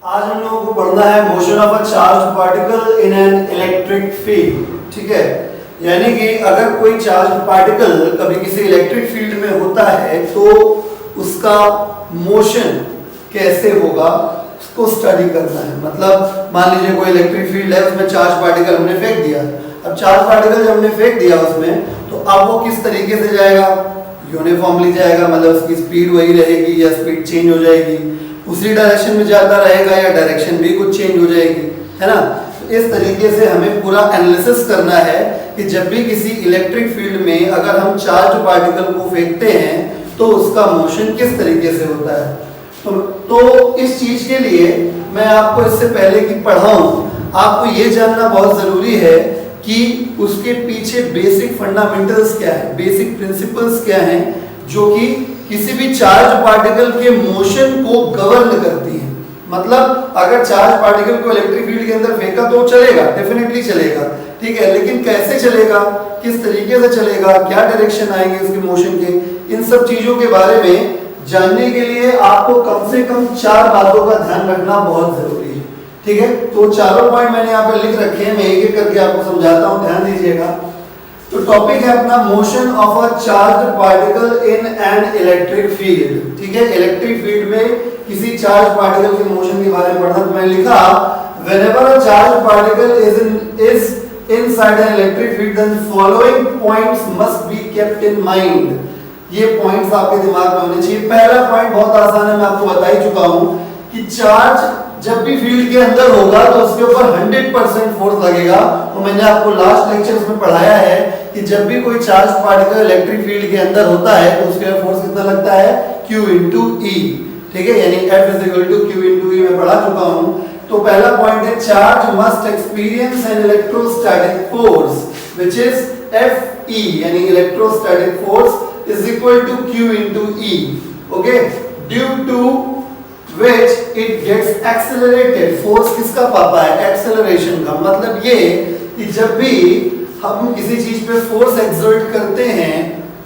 आज हम लोगों को पढ़ना है motion of a charge particle in an electric field. ठीक है, यानी कि अगर कोई चार्ज पार्टिकल कभी किसी इलेक्ट्रिक फील्ड में होता है तो उसका मोशन कैसे होगा उसको स्टडी करना है। मतलब मान लीजिए कोई इलेक्ट्रिक फील्ड है, उसमें चार्ज पार्टिकल हमने फेंक दिया। अब चार्ज पार्टिकल जब हमने फेंक दिया उसमें, तो अब वो किस तरीके से जाएगा? यूनिफॉर्मली जाएगा, मतलब उसकी स्पीड वही रहेगी या स्पीड चेंज हो जाएगी, उसी डायरेक्शन में जाता रहेगा या डायरेक्शन भी कुछ चेंज हो जाएगी, है ना। तो इस तरीके से हमें पूरा एनालिसिस करना है कि जब भी किसी इलेक्ट्रिक फील्ड में अगर हम चार्ज पार्टिकल को फेंकते हैं तो उसका मोशन किस तरीके से होता है। तो इस चीज के लिए मैं आपको इससे पहले कि पढ़ाऊं, आपको ये जानना बहुत जरूरी है कि उसके पीछे बेसिक फंडामेंटल्स क्या है, बेसिक प्रिंसिपल्स क्या हैं, जो कि किसी भी चार्ज पार्टिकल के मोशन को गवर्न करती है। मतलब अगर चार्ज पार्टिकल को इलेक्ट्रिक फील्ड के अंदर फेंका तो चलेगा, डेफिनेटली चलेगा, ठीक है, लेकिन कैसे चलेगा, किस तरीके से चलेगा, क्या डायरेक्शन आएंगे उसके मोशन के, इन सब चीजों के बारे में जानने के लिए आपको कम से कम 4 बातों का ध्यान रखना बहुत जरूरी है। ठीक है, तो चारों पॉइंट मैंने यहाँ पे लिख रखे हैं, मैं एक एक करके आपको समझाता हूँ, ध्यान दीजिएगा। तो टॉपिक है अपना motion of a charge particle in an electric field. ठीक है, इलेक्ट्रिक फील्ड में किसी चार्ज पार्टिकल के मोशन के बारे में पढ़ना। तो मैंने लिखा whenever a charge particle is inside an electric field then following points must be kept in mind. ये पॉइंट्स आपके दिमाग में होने चाहिए। पहला पॉइंट बहुत आसान है, मैं आपको बता ही चुका हूं कि चार्ज जब भी फील्ड के अंदर होगा तो उसके ऊपर 100% फोर्स लगेगा। और मैंने आपको लास्ट लेक्चर में पढ़ाया है कि जब भी कोई चार्ज पार्टिकल इलेक्ट्रिक फील्ड के अंदर होता है तो उसके ऊपर फोर्स कितना लगता है? Q into E। ठीक है, यानी F is equal to Q into E मैं पढ़ा चुका हूं। तो पहला पॉइंट है charge must experience an electrostatic force which is Fe, यानी electrostatic force is equal to Q into E, okay, due to which it gets accelerated। Force किसका पापा है? एक्सेलरेशन का। मतलब ये कि जब भी हम किसी चीज पे फोर्स एक्सर्ट करते हैं,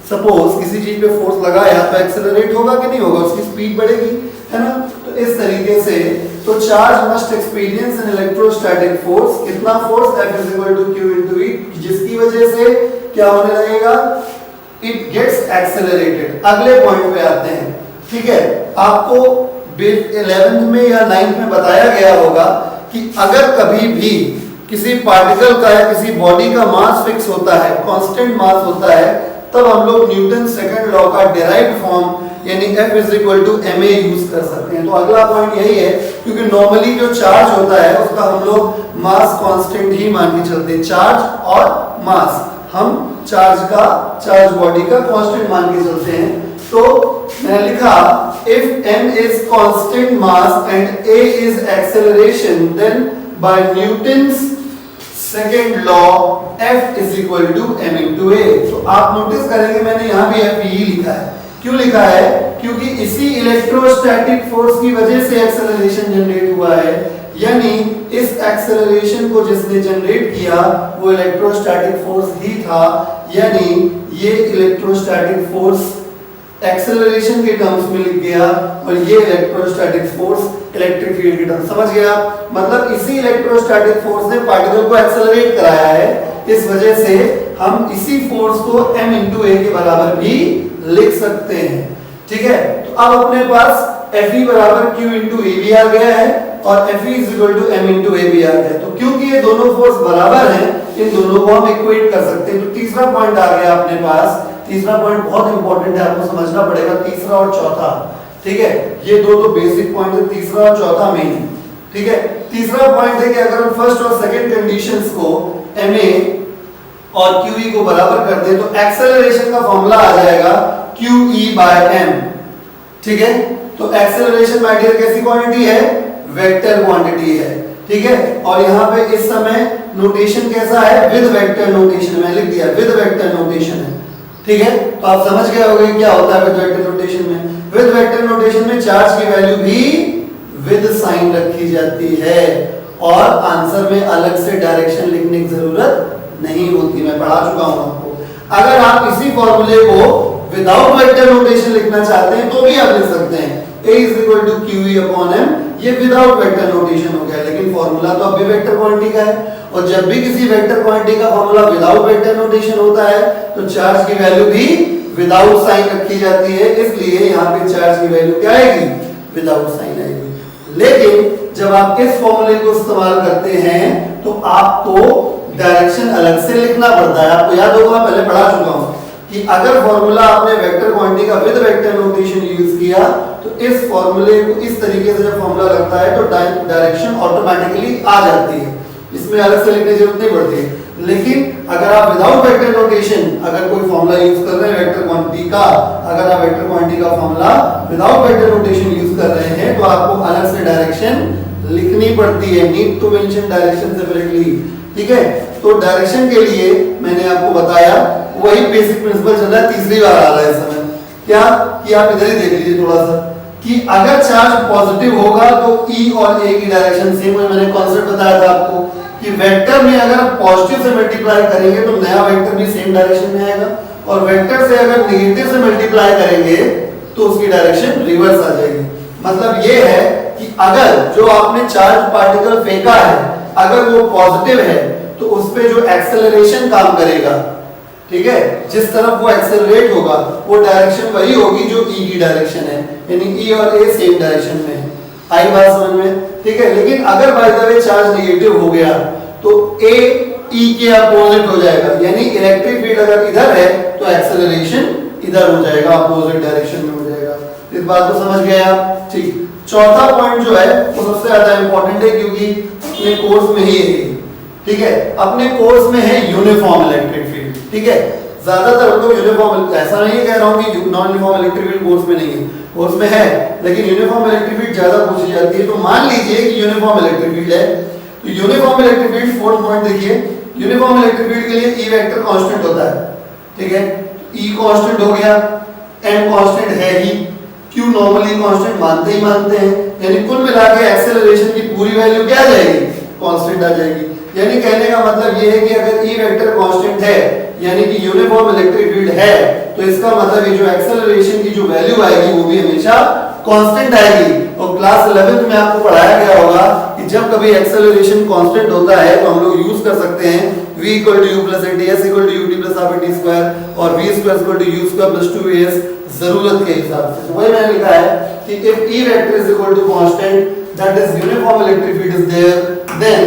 सपोज किसी चीज पे फोर्स लगाया तो एक्सेलरेट होगा कि नहीं होगा, उसकी स्पीड बढ़ेगी, है ना। तो इस तरीके से तो charge must experience an electrostatic force, कितना force? F is equal to Q into E, जिसकी वजह से क्या होने लगेगा? It gets accelerated। अगले पॉइंट पे आते हैं। ठीक है, आपको 11th में या 9th में बताया गया होगा कि अगर कभी भी किसी पार्टिकल का या किसी बॉडी का मास फिक्स होता है, कांस्टेंट मास होता है, तब हम लोग न्यूटन सेकंड लॉ का डिराइव्ड फॉर्म यानी F is equal to ma use कर सकते हैं। तो अगला पॉइंट यही है, क्योंकि नॉर्मली जो चार्ज होता है उसका हम लोग मास कांस्टेंट ही मान के चलते हैं। चार्ज और मास हम चार्ज बॉडी का कांस्टेंट मान के चलते हैं। तो मैंने लिखा if m is constant mass and a is acceleration then by Newton's second law F is equal to m into a। तो आप नोटिस करेंगे मैंने यहाँ भी F ही लिखा है। क्यों लिखा है? क्योंकि इसी इलेक्ट्रोस्टैटिक फोर्स की वजह से एक्सेलरेशन जनरेट हुआ है, यानी इस एक्सेलरेशन को जिसने जनरेट किया वो इलेक्ट्रोस्टैटिक फोर्स ही था, यानी ये इलेक्ट्रोस्टैटिक फोर्स एक्सेलरेशन के टर्म्स में लिख गया और ये इलेक्ट्रोस्टैटिक फोर्स इलेक्ट्रिक फील्ड के टर्म्स। समझ गया? मतलब इसी इलेक्ट्रोस्टैटिक फोर्स ने पार्टिकल को एक्सेलरेट कराया है, इस वजह से हम इसी फोर्स को m into a के बराबर भी लिख सकते हैं। ठीक है, तो अब अपने पास Fe बराबर Q into E भी आ गया है और Fe is equal to m into a भी आ गया। तो क्योंकि ये दोनों फोर्स बराबर हैं, इन दोनों को हम इक्वेट कर सकते हैं। तो तीसरा पॉइंट आ गया अपने पास। तीसरा पॉइंट बहुत इंपॉर्टेंट है, आपको समझना पड़ेगा तीसरा और चौथा। ठीक है, ये दो तो बेसिक पॉइंट है, तीसरा और चौथा मेन। ठीक है, तीसरा पॉइंट है कि अगर हम फर्स्ट और सेकंड कंडीशंस को ma और qe को बराबर कर दें तो एक्सेलरेशन का फॉर्मूला आ जाएगा qe by m। ठीक है, तो एक्सेलरेशन माय डियर कैसी क्वांटिटी है? वेक्टर क्वांटिटी है। ठीक है, और यहाँ पे इस समय नोटेशन कैसा है? With vector notation. मैं लिख दिया विद वेक्टर नोटेशन है। ठीक है, तो आप समझ गए होंगे क्या होता है विद वेक्टर नोटेशन में। विद वेक्टर नोटेशन में चार्ज की वैल्यू भी विद साइन रखी जाती है और आंसर में अलग से डायरेक्शन लिखने की जरूरत नहीं होती, मैं पढ़ा चुका हूं आपको। अगर आप इसी फॉर्मूले को विदाउट वेक्टर नोटेशन लिखना चाहते हैं तो भी आप लिख सकते हैं a is equal to QE upon m। ये विदाउट वेक्टर नोटेशन हो गया, लेकिन फॉर्मूला तो अब भी वेक्टर क्वांटिटी का है, और जब भी किसी वेक्टर क्वांटिटी का फॉर्मूला विदाउट वेक्टर नोटेशन होता है तो चार्ज की वैल्यू भी विदाउट साइन रखी जाती है, इसलिए यहाँ पे चार्ज की वैल्यू क्या आएगी, विदाउट साइन आएगी। लेकिन जब आप इस फॉर्मूले को इस्तेमाल करते हैं तो आपको डायरेक्शन अलग से लिखना पड़ता है। आपको याद होगा, मैं पहले पढ़ा चुका हूं कि अगर फॉर्मूला आपने वेक्टर क्वांटिटी का विद वेक्टर नोटेशन यूज किया तो इस फॉर्मूले को इस तरीके से जब फॉर्मूला लगता है तो डायरेक्शन ऑटोमेटिकली आ जाती है, इसमें अलग से लिखने की जरूरत नहीं पड़ती। लेकिन अगर आप विदाउट वेक्टर नोटेशन अगर कोई फॉर्मूला यूज कर रहे हैं वेक्टर क्वांटिटी का, अगर आप वेक्टर क्वांटिटी का formula without vector notation use कर रहे हैं तो आपको अलग से डायरेक्शन लिखनी पड़ती है, need to mention direction separately. ठीक है, तो डायरेक्शन के लिए मैंने आपको बताया वही बेसिक प्रिंसिपल चल रहा है, तीसरी बार आ रहा है इस समय। क्या कि आप इधर ही देख लीजिए थोड़ा सा कि अगर चार्ज पॉजिटिव होगा तो ई और ए की डायरेक्शन सेम है। मैंने कॉन्सेप्ट बताया था आपको कि वेक्टर में अगर पॉजिटिव से मल्टीप्लाई करेंगे तो नया वेक्टर भी सेम डायरेक्शन में आएगा, और वेक्टर से अगर नेगेटिव से मल्टीप्लाई करेंगे तो उसकी डायरेक्शन रिवर्स आ जाएगी। मतलब ये है कि अगर जो आपने चार्ज पार्टिकल फेंका है अगर वो पॉजिटिव है तो उस पे जो एक्सेलरेशन काम करेगा, ठीक है, जिस तरफ वो एक्सेलरेट होगा वो डायरेक्शन वही होगी जो ई की डायरेक्शन है, यानी ई और ए सेम डायरेक्शन में है। आई बात समझ में? ठीक है, लेकिन अगर by the way charge negative हो गया तो ए ई के अपोजिट हो जाएगा, यानी इलेक्ट्रिक फील्ड अगर इधर है तो एक्सेलरेशन इधर हो जाएगा, अपोजिट डायरेक्शन में हो जाएगा। इस बात को समझ गए आप? ठीक। चौथा पॉइंट जो है वो सबसे ज्यादा इंपॉर्टेंट है क्योंकि अपने कोर्स में ही है, ठीक है, अपने कोर्स में है यूनिफॉर्म इलेक्ट्रिक फील्ड। ठीक है, ज्यादातर हम लोग यूनिफॉर्म, ऐसा नहीं कह रहा हूं कि non uniform electric field course में नहीं है, कोर्स में है, लेकिन यूनिफॉर्म इलेक्ट्रिक फील्ड ज्यादा पूछी जाती है। तो मान लीजिए कि यूनिफॉर्म इलेक्ट्रिक फील्ड है, तो uniform electric field fourth point देखिए, यूनिफॉर्म इलेक्ट्रिक फील्ड के लिए ई वेक्टर कांस्टेंट होता है। ठीक है, ई कांस्टेंट हो गया, एम कांस्टेंट है ही, क्यू नॉर्मली कांस्टेंट मानते ही मानते हैं, यानी कुल मिला के एक्सेलरेशन की पूरी वैल्यू क्या आ जाएगी, कांस्टेंट आ जाएगी। यानी कहने का मतलब ये है कि अगर ई वेक्टर कांस्टेंट है यानी कि यूनिफॉर्म इलेक्ट्रिक फील्ड है तो इसका मतलब ये जो एक्सेलरेशन की जो वैल्यू आएगी वो भी हमेशा कांस्टेंट आएगी। और क्लास 11 में आपको पढ़ाया गया होगा कि जब कभी एक्सेलरेशन कांस्टेंट होता है तो हम लोग यूज कर सकते हैं v = u + at s = ut + half at और v² = u² + 2as जरूरत के हिसाब से। तो वही मैंने लिखा है कि if E vector is equal to constant, that is uniform electric field is there, then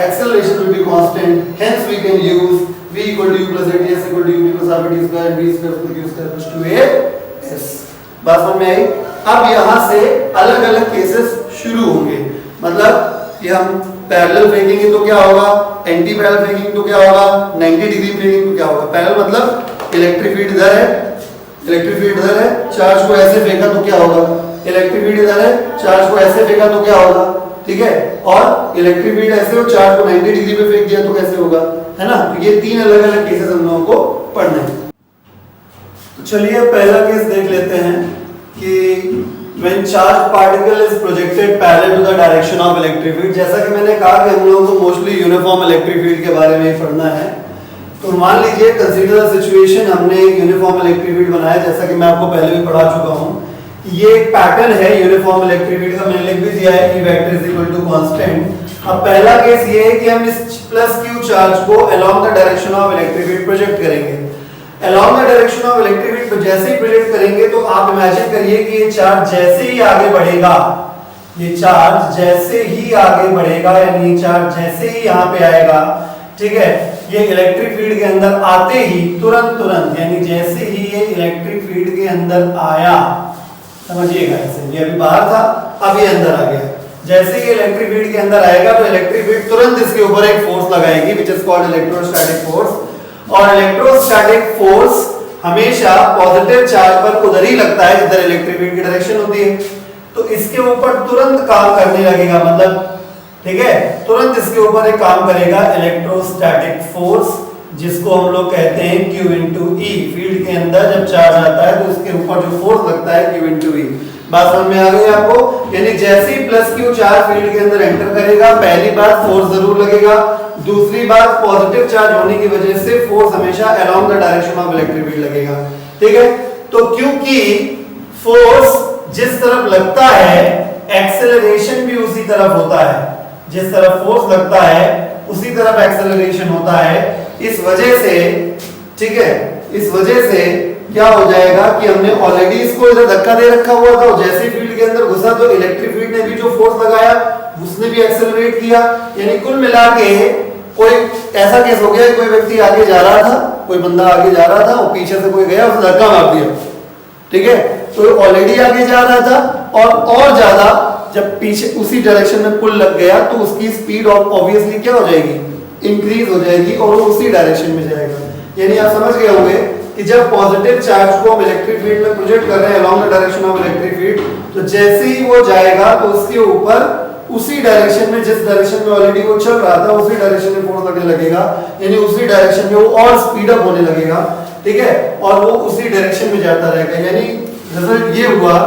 acceleration will be constant. Hence we can use v = u + at s = ut + half at and v² = u² + 2as। बात समझ में आई? अब यहाँ से अलग-अलग cases शुरू होंगे। मतलब कि हम पैरेलल फेंकेंगे तो क्या होगा, एंटी पैरेलल फेंकेंगे तो क्या होगा, 90 डिग्री फेंकेंगे तो क्या होगा। पैरेलल मतलब इलेक्ट्रिक फील्ड इधर है, इलेक्ट्रिक फील्ड इधर है, चार्ज को ऐसे फेंका तो क्या होगा, इलेक्ट्रिक फील्ड इधर है, चार्ज को ऐसे फेंका तो क्या होगा। ठीक है, और इलेक्ट्रिक फील्ड ऐसे हो, चार्ज को 90 डिग्री पे फेंक दिया तो कैसे होगा, है ना। तो ये तीन अलग-अलग केसेस हम लोगों को पढ़ने हैं। तो चलिए पहला केस देख लेते हैं कि when charged particle is projected parallel to the direction of electric field। जैसा कि मैंने कहा कि हम लोगों को मोस्टली यूनिफॉर्म इलेक्ट्रिक फील्ड के बारे में पढ़ना है। तो मान लीजिए कंसीडर द सिचुएशन, हमने यूनिफॉर्म इलेक्ट्रिक फील्ड बनाया जैसा कि मैं आपको पहले भी पढ़ा चुका हूं। ये एक पैटर्न है यूनिफॉर्म इलेक्ट्रिक फील्ड का, मैंने लिख भी दिया है कि vector is equal to constant. अब पहला केस ये है कि हम इस प्लस q चार्ज को along the direction of electric field project करेंगे। Along the direction of electric field जैसे ही प्रोजेक्ट करेंगे तो आप इमेजिन करिए कि ये चार्ज जैसे ही आगे बढ़ेगा, ये चार्ज जैसे ही आगे बढ़ेगा, यानी चार्ज जैसे ही यहाँ पे आएगा, ठीक है, ये इलेक्ट्रिक फील्ड के अंदर आते ही तुरंत यानी जैसे ही ये इलेक्ट्रिक फील्ड के अंदर आया, समझिएगा ऐसे, ये अभी बाहर था अब ये अंदर आ गया, जैसे ही इलेक्ट्रिक फील्ड के अंदर आएगा तो इलेक्ट्रिक फील्ड तुरंत इसके ऊपर एक फोर्स लगाएगी which is called electrostatic force. और इलेक्ट्रोस्टैटिक फोर्स हमेशा पॉजिटिव चार्ज पर उधर ही लगता है जिधर इलेक्ट्रिक फील्ड की डायरेक्शन होती है। तो इसके ऊपर तुरंत काम करने लगेगा, मतलब ठीक है, तुरंत इसके ऊपर एक काम करेगा इलेक्ट्रोस्टैटिक फोर्स, जिसको हम लोग कहते हैं Q × E। फील्ड के अंदर जब चार्ज आता है तो इसके ऊपर जो फोर्स लगता है Q × E। बात समझ में आ गई आपको? यानी जैसे ही प्लस Q चार्ज फील्ड के अंदर एंटर करेगा, पहली बात फोर्स जरूर लगेगा, दूसरी बात पॉजिटिव चार्ज होने की वजह से फोर्स हमेशा along the direction of electric field लगेगा। ठीक है, तो क्योंकि फोर्स जिस तरफ लगता है एक्सेलरेशन भी उसी तरफ होता है, जिस तरफ फोर्स लगता है उसी तरफ एक्सेलरेशन होता है। इस वजह से, ठीक है, इस वजह से क्या हो जाएगा कि हमने ऑलरेडी इसको इधर धक्का दे रखा हुआ था, और जैसे फील्ड के अंदर घुसा तो इलेक्ट्रिक फील्ड ने भी जो फोर्स लगाया उसने भी एक्सेलरेट किया। यानी कुल मिला के कोई ऐसा केस हो गया, कोई व्यक्ति आगे जा रहा था, कोई बंदा आगे जा रहा था और पीछे से कोई गया, उसने धक्का मार दिया, ठीक है, तो ऑलरेडी आगे जा रहा था और ज्यादा जब पीछे उसी डायरेक्शन में पुल लग गया तो उसकी स्पीड ऑब्वियसली क्या हो जाएगी, इंक्रीज हो जाएगी और वो उसी डायरेक्शन में जाएगा। यानी आप समझ गए होंगे कि जब पॉजिटिव चार्ज को हम इलेक्ट्रिक फील्ड में प्रोजेक्ट कर रहे हैं along the direction of electric field, तो जैसे ही वो जाएगा तो उसके ऊपर उसी डायरेक्शन में, जिस डायरेक्शन में ऑलरेडी वो चल रहा था उसी डायरेक्शन में फोर्स लगने लगेगा, यानी उसी डायरेक्शन में वो और स्पीड अप होने लगेगा, ठीक है, और वो उसी डायरेक्शन में जाता रहेगा। यानी रिजल्ट ये हुआ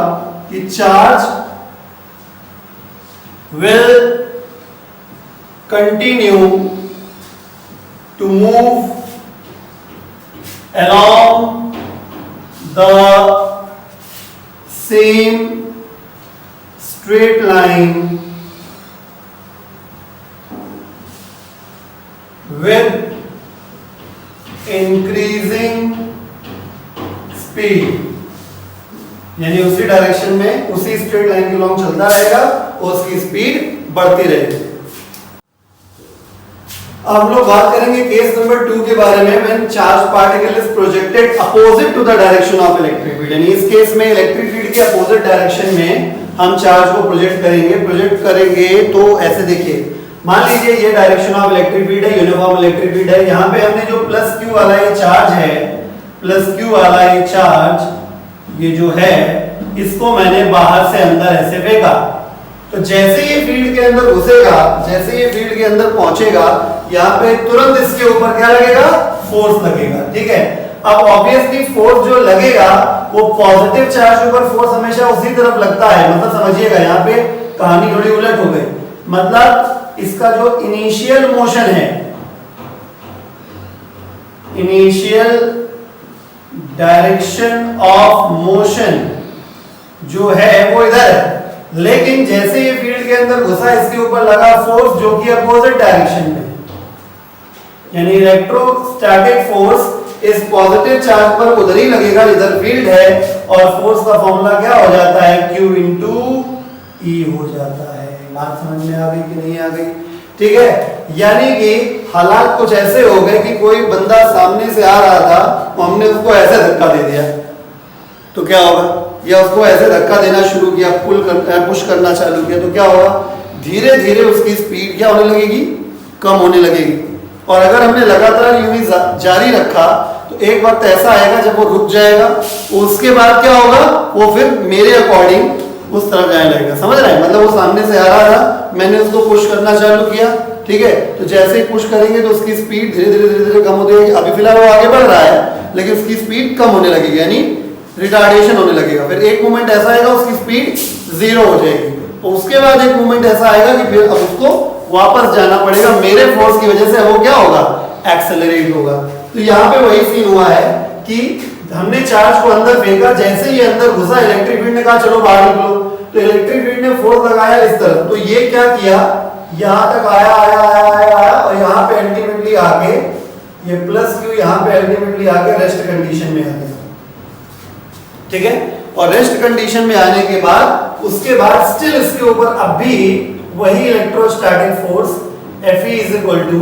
कि charge will continue to move along the same straight line with increasing speed। यानी उसी डायरेक्शन में उसी स्ट्रेट लाइन के लॉन्ग चलता रहेगा और उसकी स्पीड बढ़ती रहेगी। अब हम लोग बात करेंगे केस नंबर 2 के बारे में, when charge particle is projected opposite to the direction of electric field. यानी इस केस में इलेक्ट्रिक फील्ड के अपोजिट डायरेक्शन में हम चार्ज को प्रोजेक्ट करेंगे तो ऐसे देखिए, मान लीजिए ये डायरेक्शन ऑफ इलेक्ट्रिक फील्ड है, यूनिफॉर्म इलेक्ट्रिक फील्ड है, यहाँ पे हमने जो प्लस क्यू वाला ये चार्ज है, प्लस क्यू वाला ये चार्ज ये जो है इसको मैंने बाहर से अंदर ऐसे फेंका, तो जैसे ये फील्ड के अंदर घुसेगा, जैसे ये फील्ड के अंदर पहुंचेगा, यहाँ पे तुरंत इसके ऊपर क्या लगेगा, फोर्स लगेगा, ठीक है। अब ऑब्वियसली फोर्स जो लगेगा वो पॉजिटिव चार्ज के ऊपर फोर्स हमेशा उसी तरफ लगता है, मतलब समझिएगा यहाँ पे कहानी थोड़ी उलट हो गई। मतलब इसका जो इनिशियल मोशन है, इनिशियल डायरेक्शन ऑफ मोशन जो है वो इधर है, लेकिन जैसे ये फील्ड के अंदर घुसा इसके ऊपर लगा फोर्स जो कि अपोजिट डायरेक्शन में, यानी इलेक्ट्रोस्टैटिक फोर्स इस पॉजिटिव चार्ज पर उधर ही लगेगा इधर फील्ड है, और फोर्स का फॉर्मूला क्या हो जाता है, Q into E हो जाता है। बात समझ में आ गई कि नहीं आ गई, ठीक है। यानी कि हालात कुछ ऐसे हो गए कि कोई बंदा सामने से आ रहा था, हमने उसको ऐसे धक्का दे दिया तो क्या होगा, या उसको ऐसे धक्का देना शुरू किया, पुश करना चालू किया तो क्या होगा, धीरे धीरे उसकी स्पीड क्या होने लगेगी, कम होने लगेगी। और अगर हमने लगातार यूं ही जारी रखा तो एक वक्त ऐसा आएगा जब वो रुक जाएगा, उसके बाद क्या होगा, वो फिर मेरे अकॉर्डिंग उस तरफ जाने लगेगा। समझ रहे हैं, मतलब वो सामने से आ रहा था, मैंने उसको पुश करना चालू किया, ठीक है, तो जैसे ही पुश करेंगे तो उसकी स्पीड धीरे धीरे कम होती जाएगी। अभी फिलहाल वो आगे बढ़ रहा है लेकिन उसकी स्पीड कम होने लगेगी, यानी रिटार्डेशन होने लगेगा। फिर एक मोमेंट ऐसा आएगा उसकी स्पीड 0 हो जाएगी, तो उसके बाद एक मोमेंट ऐसा आएगा कि फिर अब उसको वापस जाना पड़ेगा, मेरे फोर्स की वजह से वो क्या होगा, एक्सेलरेट होगा। तो यहाँ पे वही सीन हुआ है कि हमने चार्ज को अंदर फेंका, जैसे ही अंदर घुसा इलेक्ट्रिक फील्ड ने कहा चलो बाहर निकलो, तो इलेक्ट्रिक फील्ड ने फोर्स लगाया इस तरफ, तो ये क्या किया, यहाँ तक आया और यहाँ पे अल्टीमेटली आके ये प्लस क्यू यहाँ पे अल्टीमेटली आके रेस्ट कंडीशन में आ गया, ठीक है। और रेस्ट कंडीशन में आने के बाद उसके बाद स्टिल इसके ऊपर अब भी वही electrostatic force Fe is equal to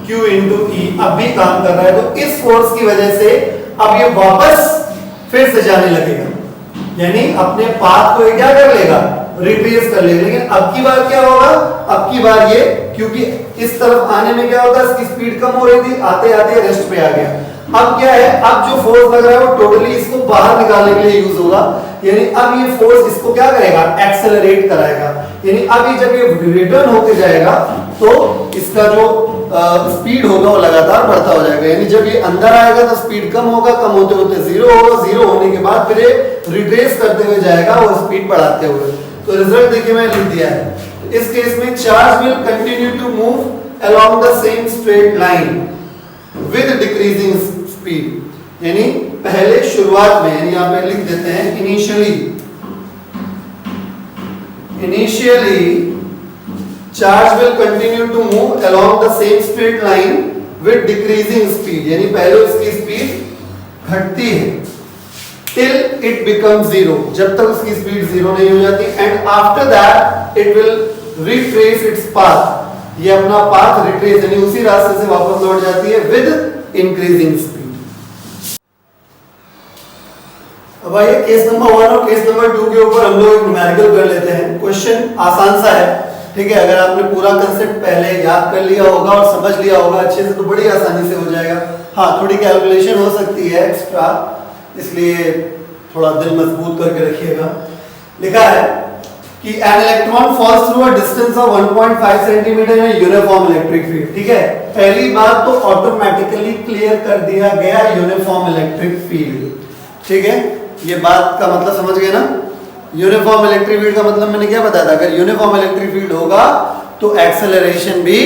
Q into E अब भी काम कर रहा है। तो इस फोर्स की वजह से अब ये वापस फिर से जाने लगेगा, यानी अपने पाथ को ये क्या कर लेगा, रिट्रेस कर लेगा। लेकिन अब की बार क्या होगा, अब की बार ये, क्योंकि इस तरफ आने में क्या होता है, इसकी स्पीड कम हो रही थी, आते आते रेस्ट पे आ गया। अब क्या है, अब जो फोर्स लग रहा है वो टोटली इसको बाहर निकालने के लिए यूज होगा, यानी अब ये फोर्स इसको क्या करेगा, एक्सेलरेट कराएगा। यानी अब ये जब ये रिटर्न होके जाएगा तो इसका जो स्पीड होगा वो लगातार बढ़ता हो जाएगा। यानी जब ये अंदर आएगा तो स्पीड कम होगा, कम होते होते 0 होगा, 0 होने के बाद फिर रिट्रेस करते हुए जाएगा और स्पीड बढ़ाते हुए। तो रिजल्ट देखिए मैं लिख दिया है। इस केस में charge will continue to move along the same straight line with decreasing speed. यानी पहले शुरुआत में, यानी यहाँ पे लिख देते हैं initially Initially, charge will continue to move along the same straight line with decreasing speed. यानी पहले उसकी स्पीड घटती है till it becomes zero, जब तक उसकी स्पीड जीरो नहीं हो जाती, and after that it will retrace its path. ये अपना पाथ रिट्रेस यानी उसी रास्ते से वापस लौट जाती है विद इंक्रीजिंग स्पीड। अब आइए केस नंबर 1 और केस नंबर 2 के ऊपर हम लोग एक न्यूमेरिकल कर लेते हैं। क्वेश्चन आसान सा है, ठीक है। अगर आपने पूरा कंसेप्ट पहले याद कर लिया होगा और समझ लिया होगा अच्छे से तो बड़ी आसानी से हो जाएगा। हाँ, थोड़ी कैलकुलेशन हो सकती है एक्स्ट्रा, इसलिए थोड़ा दिल मजबूत करके रखिएगा। लिखा है कि an electron falls through a distance of 1.5 centimetre in a uniform electric field। ठीक है, पहली बात तो ऑटोमेटिकली क्लियर कर दिया गया यूनिफॉर्म इलेक्ट्रिक फील्ड। ठीक है, ये बात का मतलब समझ गए ना। यूनिफॉर्म इलेक्ट्रिक फील्ड का मतलब मैंने क्या बताया था, अगर यूनिफॉर्म इलेक्ट्रिक फील्ड होगा तो एक्सेलरेशन भी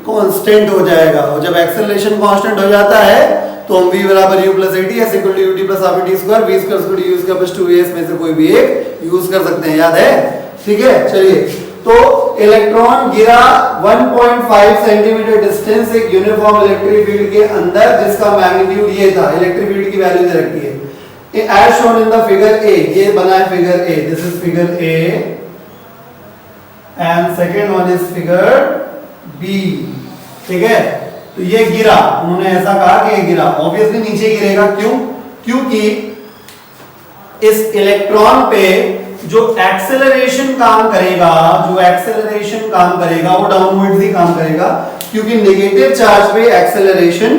कांस्टेंट हो जाएगा, और जब एक्सेलरेशन कांस्टेंट हो जाता है तो हम v बराबर u plus at s equal to ut plus half at square v square equal to u स्क्वायर प्लस 2as में से कोई भी एक यूज कर सकते हैं, याद है। ठीक है, चलिए तो इलेक्ट्रॉन गिरा 1.5 सेंटीमीटर डिस्टेंस एक यूनिफॉर्म इलेक्ट्रिक फील्ड के अंदर, जिसका मैग्नीट्यूड ये था, इलेक्ट्रिक फील्ड की वैल्यू दे रखी है as shown in the figure A। ये बना है figure A, this is figure A and second one is figure B। ठीक है, तो ये गिरा, उन्होंने ऐसा कहा कि ये गिरा, ऑब्वियसली नीचे गिरेगा। क्यों? क्योंकि इस इलेक्ट्रॉन पे जो एक्सेलरेशन काम करेगा, वो डाउनवर्ड्स ही काम करेगा, क्योंकि नेगेटिव चार्ज पे एक्सेलरेशन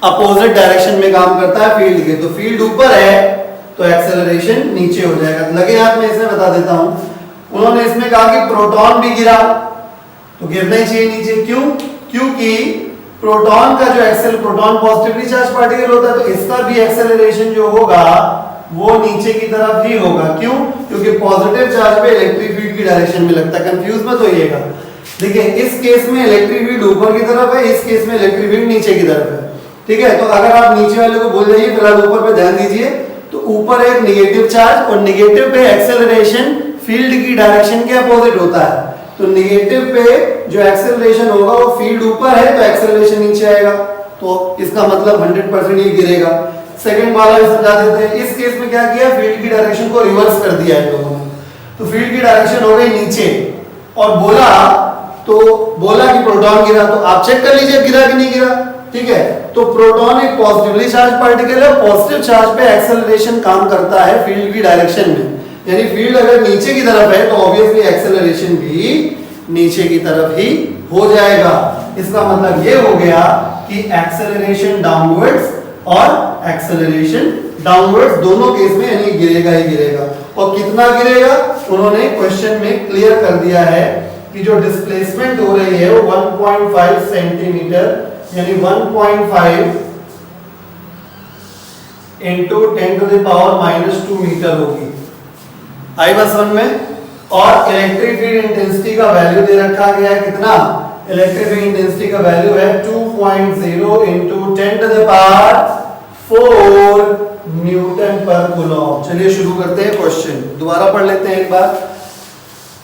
अपोजिट डायरेक्शन में काम करता है फील्ड के। तो फील्ड ऊपर है तो एक्सेलरेशन नीचे हो जाएगा। लगे हाथ में इसमें बता देता हूं, उन्होंने इसमें कहा कि प्रोटॉन भी गिरा तो गिरना ही चाहिए नीचे। क्यों? क्योंकि प्रोटॉन का जो प्रोटॉन पॉजिटिवली चार्ज पार्टिकल होता है, तो इसका भी एक्सेलरेशन जो होगा वो नीचे की तरफ ही होगा। क्यों? क्योंकि पॉजिटिव चार्ज पे इलेक्ट्रिक फील्ड की डायरेक्शन में लगता है। कंफ्यूज मत होइएगा। देखिए, इस केस में इलेक्ट्रिक फील्ड ऊपर की तरफ है, इस केस में इलेक्ट्रिक फील्ड नीचे की तरफ है। ठीक है, तो अगर आप नीचे वाले को भूल जाइए, फिलहाल ऊपर पे ध्यान दीजिए। तो ऊपर एक नेगेटिव चार्ज, और नेगेटिव पे एक्सेलरेशन फील्ड की डायरेक्शन के अपोजिट होता है। तो नेगेटिव पे जो एक्सेलरेशन होगा वो फील्ड ऊपर है तो एक्सेलरेशन नीचे आएगा, तो इसका मतलब 100% ये गिरेगा। सेकंड वाला भी समझा देते हैं। इस केस में क्या किया, फील्ड की डायरेक्शन को रिवर्स कर दिया है लोगों ने। तो फील्ड की डायरेक्शन हो गई नीचे, और बोला कि प्रोटॉन गिरा, तो आप चेक कर लीजिए गिरा कि नहीं गिरा। ठीक है, तो प्रोटॉन एक पॉजिटिवली चार्ज पार्टिकल है, पॉजिटिव चार्ज पे एक्सेलरेशन काम करता है फील्ड की डायरेक्शन में, यानी फील्ड अगर नीचे की तरफ है तो ऑब्वियसली एक्सेलरेशन भी नीचे की तरफ ही हो जाएगा। इसका मतलब ये हो गया कि एक्सेलरेशन डाउनवर्ड्स और एक्सेलरेशन डाउनवर्ड्स दोनों केस में यानी गिरेगा ही गिरेगा। और कितना गिरेगा, उन्होंने क्वेश्चन में क्लियर कर दिया है कि जो डिस्प्लेसमेंट हो रही है वो 1.5 सेंटीमीटर यानी 1.5 इंटू 10⁻⁻² मीटर होगी। आई बात समझ में? और इलेक्ट्रिक फील्ड इंटेंसिटी का वैल्यू दे रखा गया है कितना, इलेक्ट्रिक फील्ड इंटेंसिटी का वैल्यू है 2.0 इंटू 10⁴ न्यूटन पर कूलम। चलिए शुरू करते हैं क्वेश्चन, दोबारा पढ़ लेते हैं एक बार।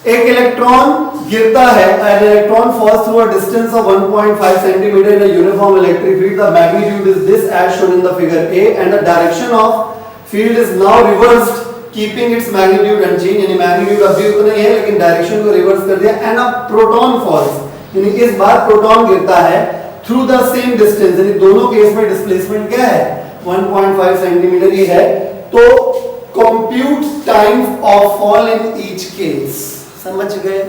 एक इलेक्ट्रॉन गिरता है, an electron falls through a distance of 1.5 centimeter in a uniform electric field. The magnitude is this as shown in the figure A, and the direction of field is now reversed, keeping its magnitude unchanged. यानी magnitude अभी उतना ही है लेकिन direction को reverse कर दिया। And a proton falls, यानी इस बार प्रोटॉन गिरता है through the same distance, यानी दोनों केस में डिस्प्लेसमेंट क्या है, 1.5 सेंटीमीटर ही है। तो compute time of fall in each case। समझ गए?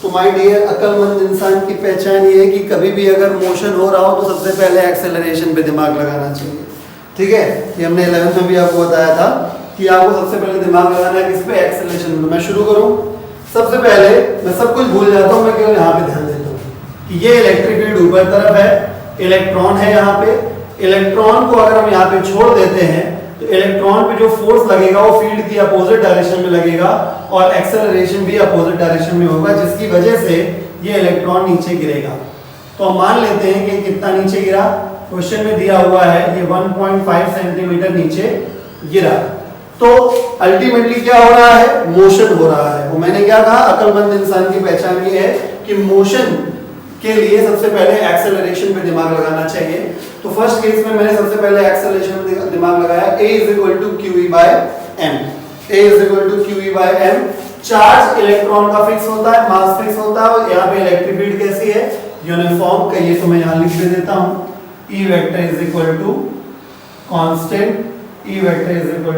तो माय डियर अक्लमंद इंसान की पहचान ये है कि कभी भी अगर मोशन हो रहा हो तो सबसे पहले एक्सेलरेशन पे दिमाग लगाना चाहिए। ठीक है, ये हमने 11th में भी आपको बताया था कि आपको सबसे पहले दिमाग लगाना है किस पे, एक्सेलरेशन पे। मैं शुरू करूं, सबसे पहले मैं सब कुछ भूल जाता हूं, मैं केवल यहाँ पे ध्यान देता हूँ कि ये इलेक्ट्रिक फील्ड ऊपर तरफ है, इलेक्ट्रॉन है यहाँ पे। इलेक्ट्रॉन को अगर हम यहाँ पे छोड़ देते हैं तो इलेक्ट्रॉन पे जो फोर्स लगेगा वो फील्ड की अपोजिट डायरेक्शन में लगेगा, और एक्सेलरेशन भी अपोजिट डायरेक्शन में होगा, जिसकी वजह से ये इलेक्ट्रॉन नीचे गिरेगा। तो हम मान लेते हैं कि कितना नीचे गिरा, क्वेश्चन में दिया हुआ है ये 1.5 सेंटीमीटर नीचे गिरा। तो अल्टीमेटली क्या हो रहा है, मोशन हो रहा है। वो मैंने क्या कहा, अक्लमंद इंसान की पहचान ये है कि मोशन के लिए सबसे पहले एक्सेलरेशन पे दिमाग लगाना चाहिए। तो फर्स्ट केस में मैंने सबसे पहले एक्सेलरेशन पे दिमाग लगाया, a = qe by m। a = qe by m। Charge electron का फिक्स होता है, मास फिक्स होता है, और यहाँ पे इलेक्ट्रिक फील्ड कैसी है, यूनिफॉर्म। कहिए तो मैं यहाँ लिख दे देता हूँ, E vector = constant, E vector =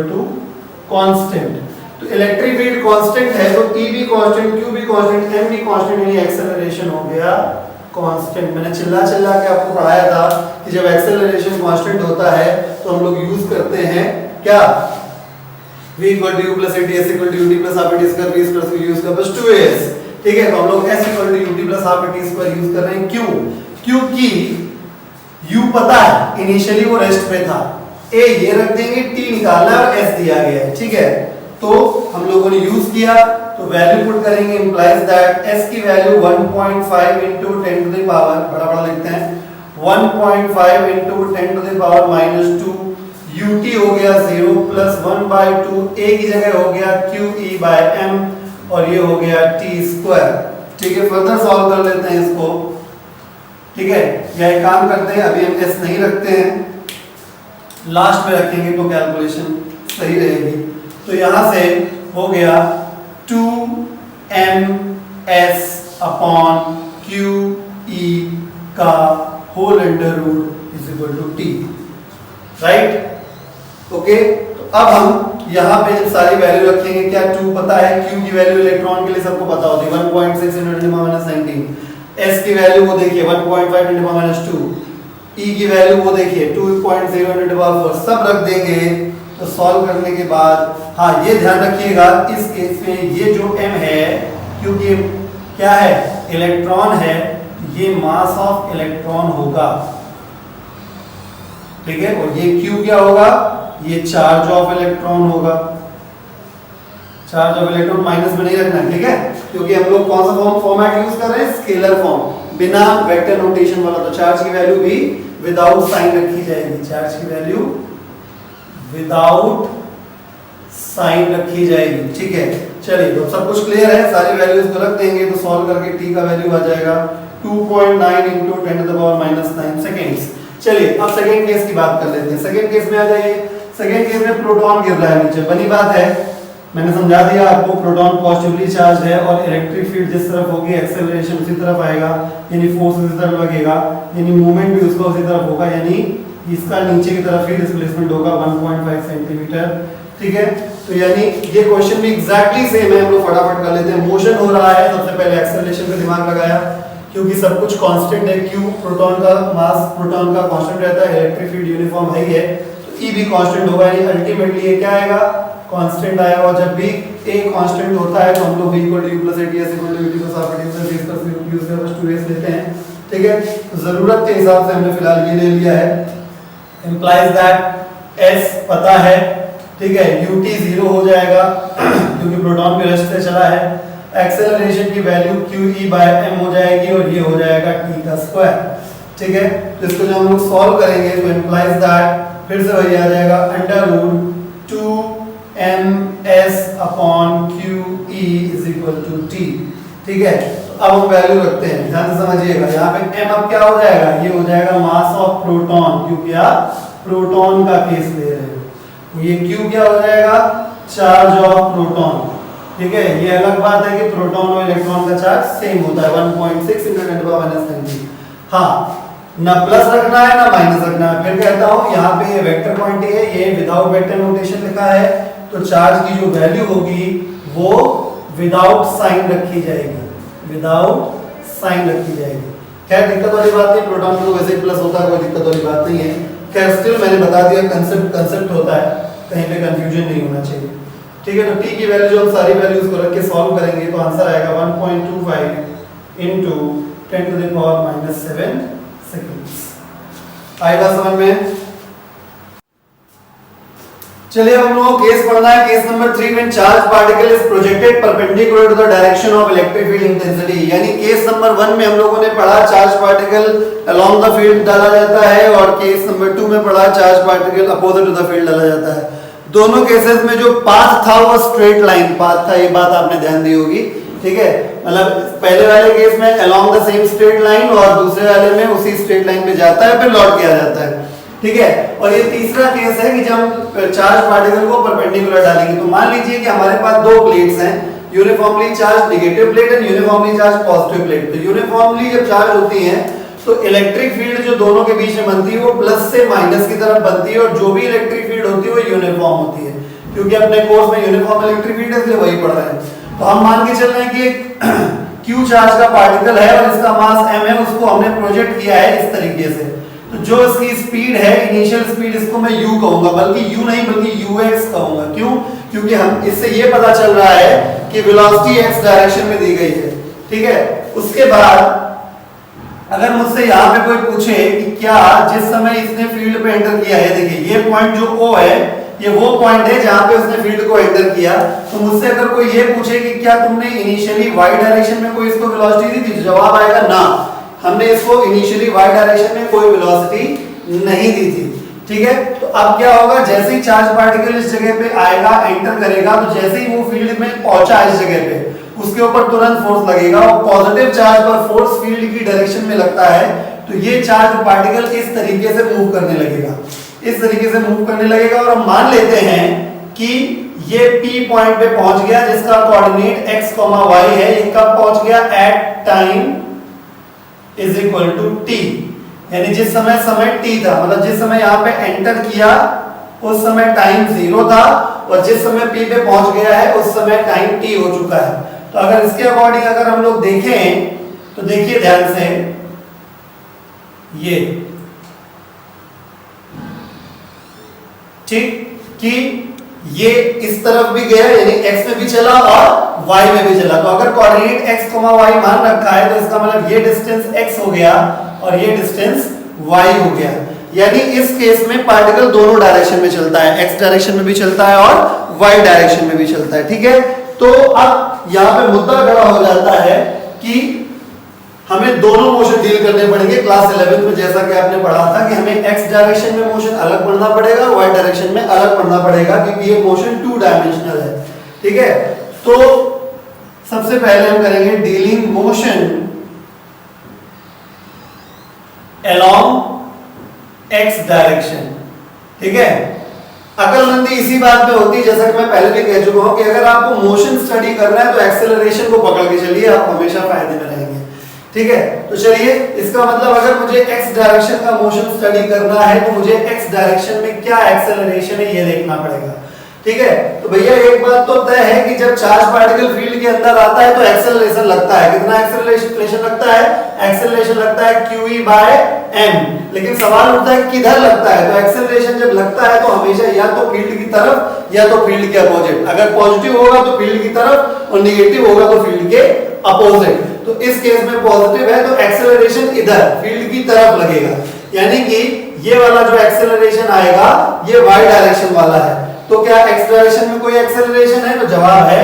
constant. तो इलेक्ट्रिक फील्ड कांस्टेंट है तो E भी कांस्टेंट, Q भी कांस्टेंट, M भी कांस्टेंट, यानी एक्सेलरेशन हो गया कांस्टेंट। मैंने चिल्ला के आपको पढ़ाया था कि जब एक्सेलरेशन कांस्टेंट होता है तो हम लोग यूज करते हैं क्या, v = u + at s = ut + half at square v + u + 2as। ठीक है, तो हम लोग s = ut + half at square use कर रहे हैं। क्यों? क्योंकि u पता है इनिशियली वो रेस्ट पे था, a ये रख देंगे, t निकालना है और s दिया गया है। ठीक है, तो हम लोगों ने यूज किया, तो वैल्यू पुट करेंगे, इंप्लाइज दैट s की वैल्यू 1.5 * 10 टू द पावर, बड़ा लिखते हैं, 1.5 * 10 टू द पावर -2, ut हो गया 0 + 1/2, a की जगह हो गया qe by m, और ये हो गया t²। ठीक है, फर्दर सॉल्व कर लेते हैं इसको। ठीक है, या एक काम करते हैं, अभी हम s नहीं रखते हैं, लास्ट में रखेंगे तो कैलकुलेशन सही रहेगी। तो यहां से हो गया 2ms अपॉन qe का whole under root is equal to t। Right, okay. तो अब हम यहाँ पे जब सारी वैल्यू रखेंगे, क्या 2 पता है, q की वैल्यू इलेक्ट्रॉन के लिए सबको पता होती है 1.6 × 10⁻19, s की वैल्यू वो देखिए 1.5 × 10⁻2, e की वैल्यू वो देखिए 2.0 × 10⁻4, सब रख देंगे। तो सॉल्व करने के बाद हाँ ये ध्यान रखिएगा, इस केस में ये जो m है, क्योंकि क्या है, इलेक्ट्रॉन है, ये मास ऑफ इलेक्ट्रॉन होगा। ठीक है, और ये q क्या होगा, ये चार्ज ऑफ इलेक्ट्रॉन होगा। चार्ज ऑफ इलेक्ट्रॉन माइनस में नहीं रखना है, ठीक है, क्योंकि हम लोग कौन सा फॉर्मेट यूज कर रहे हैं, स्केलर फॉर्म, बिना वेक्टर नोटेशन वाला। तो चार्ज की वैल्यू भी विदाउट साइन रखी जाएगी, चार्ज की वैल्यू विदाउट साइन रखी जाएगी। ठीक है, चलिए, तो सब कुछ क्लियर है, सारी वैल्यूज को रख देंगे, तो सॉल्व करके t का वैल्यू आ जाएगा 2.9 × 10⁻−9 सेकेंड्स। चलिए, अब सेकेंड केस की बात कर लेते हैं। सेकेंड केस में आ जाइए। सेकेंड केस में प्रोटॉन गिर रहा है नीचे, बनी बात है, मैंने समझा दिया आपको, प्रोटॉन पॉजिटिवली चार्ज है और इलेक्ट्रिक फील्ड जिस तरफ होगी एक्सेलरेशन उसी तरफ आएगा, यानी फोर्स उसी तरफ लगेगा, यानी मूवमेंट भी उसका उसी तरफ होगा, यानी इसका नीचे की तरफ ही डिस्प्लेसमेंट होगा 1.5 सेंटीमीटर। ठीक है, तो यानी ये क्वेश्चन भी एग्जैक्टली सेम है, हम लोग फटाफट कर लेते हैं। मोशन हो रहा है, सबसे पहले एक्सेलरेशन पे दिमाग लगाया, क्योंकि सब कुछ कांस्टेंट है, q प्रोटॉन का मास प्रोटॉन का कांस्टेंट रहता है, इलेक्ट्रिक फील्ड यूनिफॉर्म है ही है, तो e भी कांस्टेंट होगा, यानी अल्टीमेटली ये क्या आएगा, कांस्टेंट आएगा। और जब भी a कांस्टेंट होता है तो हम लोग v = u + at s = ut + half at square v + 2s लेते हैं। ठीक है, तो जरूरत के हिसाब से हमने फिलहाल ये ले लिया है, इंप्लाइज दैट s पता है। ठीक है, ut 0 हो जाएगा क्योंकि प्रोटॉन भी रेस्ट से चला है, एक्सेलरेशन की वैल्यू qe by m हो जाएगी और ये हो जाएगा t का स्क्वायर। ठीक है, तो इसको जब हम लोग सॉल्व करेंगे तो इंप्लाइज दैट फिर से वही आ जाएगा under root 2ms upon qe is equal to t। ठीक है, तो अब हम वैल्यू रखते हैं, ध्यान से समझिएगा। यहाँ पे m अब क्या हो जाएगा, ये हो जाएगा मास ऑफ प्रोटॉन, क्योंकि आप प्रोटॉन का केस ले रहे हो। ये q क्या हो जाएगा, चार्ज ऑफ प्रोटॉन। ठीक है, ये अलग बात है कि प्रोटॉन और इलेक्ट्रॉन का चार्ज सेम होता है 1.6 × 10⁻⁹। हाँ, ना प्लस रखना है ना माइनस रखना है। फिर कहता हूं यहाँ पे ये वेक्टर क्वांटिटी है, ये विदाउट वेक्टर नोटेशन लिखा है, तो चार्ज की जो वैल्यू होगी वो विदाउट साइन रखी जाएगी, विदाउट साइन रखी जाएगी। खैर दिक्कत वाली बात नहीं, प्रोटॉन को वैसे ही प्लस होता है, कोई दिक्कत वाली बात नहीं है। खैर स्टिल मैंने बता दिया, कंसेप्ट होता है, कहीं पे कंफ्यूजन नहीं होना चाहिए। ठीक है, तो t की वैल्यू जो हम सारी वैल्यूज को रख के सॉल्व करेंगे तो आंसर आएगा 1.25 × 10⁻⁷ सेकंड्स। आएगा समझ में? चलिए हम लोगों को केस पढ़ना है, केस नंबर 3 में charge particle is projected perpendicular to the direction of electric field intensity. यानी केस नंबर 1 में हम लोगों ने पढ़ा charge particle along the field डाला जाता है, और केस नंबर 2 में पढ़ा charge particle opposite to the field डाला जाता है। दोनों केसेस में जो पाथ था वो स्ट्रेट लाइन पाथ था, ये बात आपने ध्यान दी होगी, ठीक है। मतलब पहले वाले केस में along the same straight line और दूसरे वाले में उसी स्ट्रेट लाइन पे जाता है फिर लौट के आ जाता है, ठीक है। और ये तीसरा केस है कि जब हम चार्ज पार्टिकल को परपेंडिकुलर डालेंगे, तो मान लीजिए कि हमारे पास दो प्लेट्स हैं, uniformly charge negative plate and uniformly charge positive plate. तो यूनिफॉर्मली जब चार्ज होती हैं तो इलेक्ट्रिक फील्ड जो दोनों के बीच में बनती है वो प्लस से माइनस की तरफ बनती है, और जो भी इलेक्ट्रिक फील्ड होती है वो यूनिफॉर्म होती है, क्योंकि अपने कोर्स में यूनिफॉर्म इलेक्ट्रिक फील्ड है इसलिए वही पढ़ रहे हैं। तो हम मान के चल रहे हैं कि एक Q चार्ज का पार्टिकल है और इसका मास m है, उसको हमने प्रोजेक्ट किया है इस तरीके से। तो जो इसकी स्पीड है, इनिशियल स्पीड, इसको मैं u कहूंगा, बल्कि u नहीं बल्कि ux कहूंगा। क्यों? क्योंकि हम इससे ये पता चल रहा है कि वेलोसिटी x डायरेक्शन में दी गई है, ठीक है। उसके बाद अगर मुझसे यहाँ पे कोई पूछे कि क्या जिस समय इसने फील्ड पे एंटर किया है, देखिए ये पॉइंट जो O है ये वो पॉइंट है जहां पे उसने फील्ड को एंटर किया, तो मुझसे अगर कोई ये पूछे कि क्या तुमने इनिशियली y डायरेक्शन में कोई इसको वेलोसिटी दी थी, तो जवाब आएगा ना, हमने इसको इनिशियली y डायरेक्शन में कोई वेलोसिटी नहीं दी थी, ठीक है। तो अब क्या होगा, जैसे ही चार्ज पार्टिकल इस जगह पे आएगा, एंटर करेगा, तो जैसे ही वो फील्ड में पहुंचा इस जगह पे, उसके ऊपर तुरंत फोर्स लगेगा, और पॉजिटिव चार्ज पर फोर्स फील्ड की डायरेक्शन में लगता है, तो ये चार्ज पार्टिकल इस तरीके से मूव करने लगेगा, इस तरीके से मूव करने लगेगा। और हम मान लेते हैं कि ये P पॉइंट पे पहुंच गया जिसका कोऑर्डिनेट x, y है, ये कब पहुंच गया, at time is equal to t, यानी जिस समय t था, मतलब जिस समय यहाँ पे एंटर किया उस समय टाइम 0 था, और जिस समय P पे पहुंच गया है उस समय टाइम t हो चुका है। तो अगर इसके अकॉर्डिंग अगर हम लोग देखें तो देखिए ध्यान से, ये ठीक कि ये इस तरफ भी गया, यानी x में भी चला और y में भी चला। तो अगर कोऑर्डिनेट x, y मान रखा है तो इसका मतलब ये डिस्टेंस x हो गया और ये डिस्टेंस y हो गया, यानी इस केस में पार्टिकल दोनों डायरेक्शन में चलता है, x डायरेक्शन में भी चलता है और y डायरेक्शन में भी चलता है, ठीक है। तो अब यहाँ पे मुद्दा खड़ा हो जाता है कि हमें दोनों मोशन डील करने पड़ेंगे। क्लास 11 में जैसा कि आपने पढ़ा था कि हमें x डायरेक्शन में मोशन अलग पढ़ना पड़ेगा, y डायरेक्शन में अलग पढ़ना पड़ेगा, क्योंकि ये मोशन 2 डायमेंशनल है, ठीक है। तो सबसे पहले हम करेंगे dealing motion along x direction, ठीक है। अकलमंदी इसी बात पे होती है, जैसा कि मैं पहले भी कह चुका हूं कि अगर आपको मोशन स्टडी करना है तो एक्सेलरेशन को पकड़ के चलिए, आप हमेशा फायदे में रहेंगे, ठीक है। तो चलिए, इसका मतलब अगर मुझे x डायरेक्शन का मोशन स्टडी करना है तो मुझे x डायरेक्शन में क्या एक्सेलरेशन है ये देखना पड़ेगा, ठीक है। तो भैया एक बात तो तय है कि जब चार्ज पार्टिकल फील्ड के अंदर आता है तो एक्सेलरेशन लगता है, कितना एक्सेलरेशन लगता है, एक्सेलरेशन लगता है qe/m, लेकिन सवाल उठता है किधर लगता है। तो एक्सेलरेशन जब लगता है तो हमेशा या तो फील्ड की तरफ या तो फील्ड के अपोजिट, अगर पॉजिटिव होगा तो फील्ड की तरफ और नेगेटिव होगा तो फील्ड के अपोजिट। तो इस केस में पॉजिटिव है तो एक्सेलरेशन इधर फील्ड की तरफ लगेगा, यानी कि ये वाला जो एक्सेलरेशन आएगा ये y डायरेक्शन वाला है। तो क्या x डायरेक्शन में कोई एक्सेलरेशन है, तो जवाब है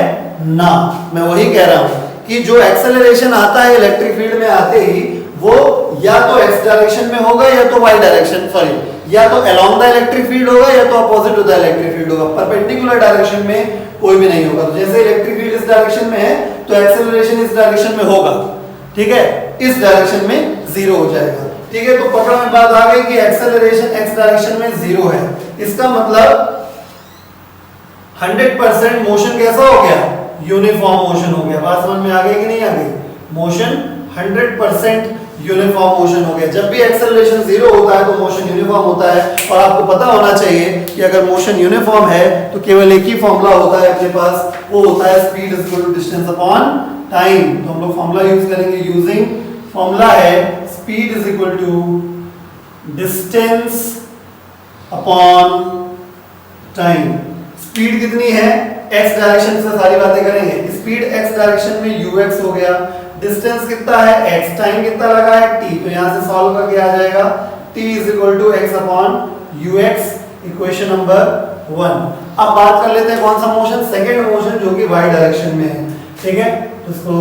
ना। मैं वही कह रहा हूं कि जो एक्सेलरेशन आता है इलेक्ट्रिक फील्ड में आते ही वो या तो x डायरेक्शन में होगा या तो y डायरेक्शन, सॉरी, या तो अलोंग द इलेक्ट्रिक फील्ड होगा या तो opposite to the electric field होगा, परपेंडिकुलर डायरेक्शन में कोई भी नहीं होगा। तो जैसे इलेक्ट्रिक फील्ड इस डायरेक्शन में है तो एक्सेलरेशन इस डायरेक्शन में होगा, ठीक है, इस डायरेक्शन में 0 हो जाएगा, ठीक है। तो पकड़ में बात आ गई कि एक्सेलरेशन x डायरेक्शन में 0 है, इसका मतलब 100% मोशन कैसा हो गया, यूनिफॉर्म मोशन हो गया। बात समझ में आ गई कि नहीं आ गई, मोशन 100% यूनिफॉर्म मोशन हो गया। जब भी एक्सेलरेशन 0 होता है तो मोशन यूनिफॉर्म होता है, और आपको पता होना चाहिए कि अगर मोशन यूनिफॉर्म है तो केवल एक ही फॉर्मूला होता है अपने पास, वो होता है speed is equal to distance upon time. तो हम लोग फॉर्मूला यूज करेंगे, यूजिंग फॉर्मूला है speed is equal to distance upon time. Speed कितनी है, x डायरेक्शन से सारी बातें करेंगे, स्पीड x डायरेक्शन में ux हो गया, डिस्टेंस कितना है x, टाइम कितना लगा है t, तो यहां से सॉल्व करके आ जाएगा t is equal to x upon ux, equation number 1। अब बात कर लेते हैं कौन सा मोशन, सेकंड मोशन जो कि y डायरेक्शन में है, ठीक है। तो इसको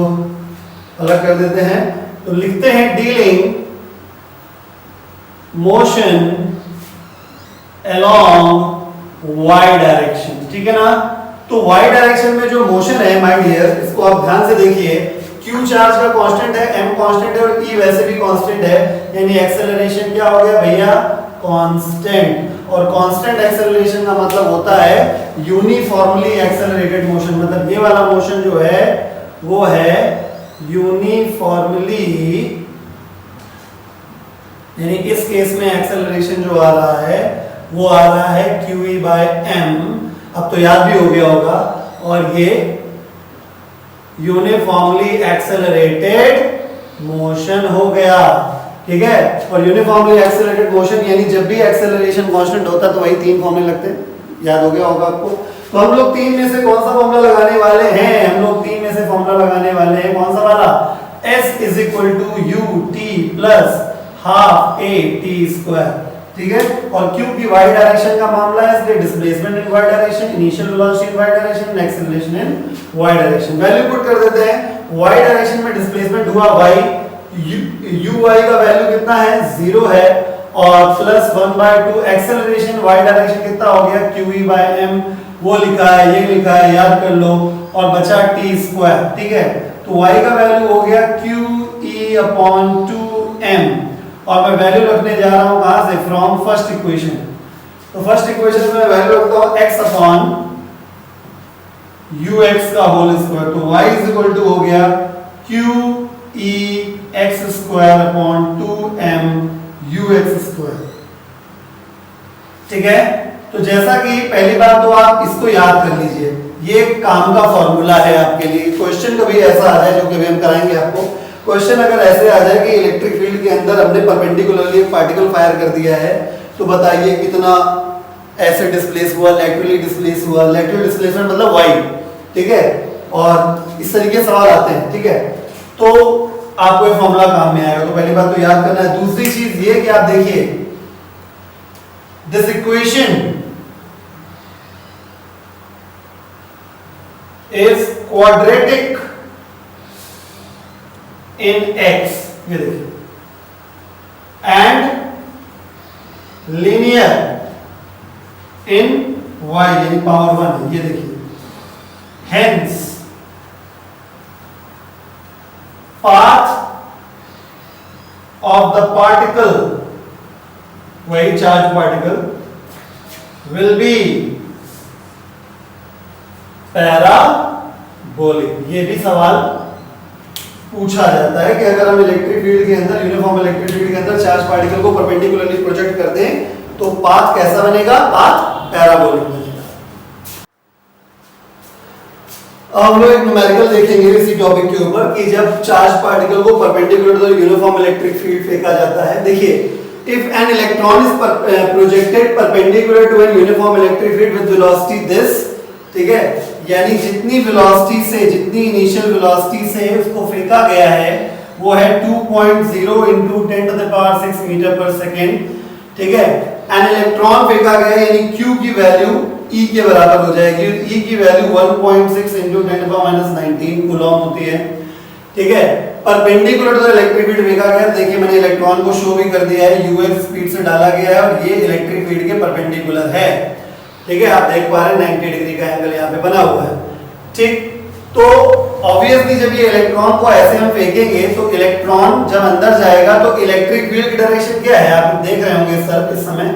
अलग कर देते हैं, तो लिखते हैं dealing motion along Y direction, ठीक है ना। तो वाई डायरेक्शन में जो मोशन है माय डियर, इसको आप ध्यान से देखिए, क्यू चार्ज का कांस्टेंट है, एम कांस्टेंट है और ई वैसे भी कांस्टेंट है, यानी एक्सेलरेशन क्या हो गया भैया, कांस्टेंट। और कांस्टेंट एक्सेलरेशन का मतलब होता है यूनिफॉर्मली एक्सेलरेटेड मोशन, मतलब ये वाला मोशन जो है वो है यूनिफॉर्मली, यानी इस केस में एक्सेलरेशन जो आ रहा है वो आ रहा है QE/m, अब तो याद भी हो गया होगा, और ये यूनिफॉर्मली एक्सेलरेटेड मोशन हो गया, ठीक है। और यूनिफॉर्मली एक्सेलरेटेड मोशन यानी जब भी एक्सेलरेशन कांस्टेंट होता तो वही तीन फॉर्मूले लगते हैं, याद हो गया होगा आपको। तो हम लोग तीन में से कौन सा फॉर्मूला लगाने वाले हैं, हम लोग तीन में से फॉर्मूला लगाने वाले हैं कौन सा वाला, S = UT + ½ AT², ठीक है। और Q की y डायरेक्शन का मामला है, इसलिए displacement in y direction, initial velocity in y direction and acceleration in y direction. Value put कर देते हैं, y डायरेक्शन में डिस्प्लेसमेंट हुआ y, uy का वैल्यू कितना है 0 है, और +1/2 एक्सेलरेशन y डायरेक्शन कितना हो गया QE/m, वो लिखा है, ये लिखा है, याद कर लो, और बचा t², ठीक है। तो y का वैल्यू हो गया QE/2m, और मैं वैल्यू रखने जा रहा हूं कहां से, फ्रॉम फर्स्ट इक्वेशन। तो फर्स्ट इक्वेशन में वैल्यू रखता हूं x/ux का होल स्क्वायर, तो y = हो गया QEx²/2m ux², ठीक है। तो जैसा कि पहली बात तो आप इसको याद कर लीजिए, ये काम का फॉर्मूला है आपके लिए। क्वेश्चन कभी ऐसा आ जाए, जो कभी हम कराएंगे आपको, क्वेश्चन अगर ऐसे आ जाए कि इलेक्ट्रिक फील्ड के अंदर हमने परपेंडिकुलरली पार्टिकल फायर कर दिया है, तो बताइए कितना ऐसे डिस्प्लेस हुआ, लैटरली डिस्प्लेस हुआ, लैटरल डिस्प्लेसमेंट मतलब y, ठीक है। और इस तरीके सवाल आते हैं, ठीक है। तो आपको ये फॉर्मूला काम में आएगा, तो पहली बात तो याद करना है। दूसरी चीज ये कि आप देखिए, this equation is quadratic in x, ये देखिए, एंड लीनियर इन y, यानी पावर 1, ये देखिए। Hence path of the particle, वही charge particle, will be parabolic. ये भी सवाल पूछा जाता है कि अगर हम इलेक्ट्रिक फील्ड के अंदर, यूनिफॉर्म इलेक्ट्रिक फील्ड के अंदर चार्ज पार्टिकल को परपेंडिकुलरली प्रोजेक्ट कर दें तो पाथ कैसा बनेगा, पाथ पैराबोलिक बनेगा। अब हम लोग एक न्यूमेरिकल देखेंगे इसी टॉपिक के ऊपर कि जब चार्ज पार्टिकल को perpendicular to uniform electric field फेंका जाता है। देखिए, if an electron is projected perpendicular to an uniform electric field with velocity this, ठीक है, यानी जितनी वेलोसिटी से, जितनी इनिशियल वेलोसिटी से उसको फेंका गया है वो है 2.0 × 10⁶ मीटर पर सेकेंड, ठीक है। एन इलेक्ट्रॉन फेंका गया यानी Q की वैल्यू E के बराबर हो जाएगी, E की वैल्यू 1.6 × 10⁻19 कूलम होती है, ठीक है। परपेंडिकुलर टू इलेक्ट्रिक फील्ड फेंका गया, देखिए मैंने इलेक्ट्रॉन को शो भी कर दिया है, ux स्पीड से डाला गया है और ये इलेक्ट्रिक फील्ड के परपेंडिकुलर है, ठीक है। आप देख पा रहे हैं 90 डिग्री का एंगल यहाँ पे बना हुआ है, ठीक। तो ऑब्वियसली जब ये इलेक्ट्रॉन को ऐसे हम फेंकेंगे तो इलेक्ट्रॉन जब अंदर जाएगा तो इलेक्ट्रिक फील्ड की डायरेक्शन क्या है, आप देख रहे होंगे सर इस समय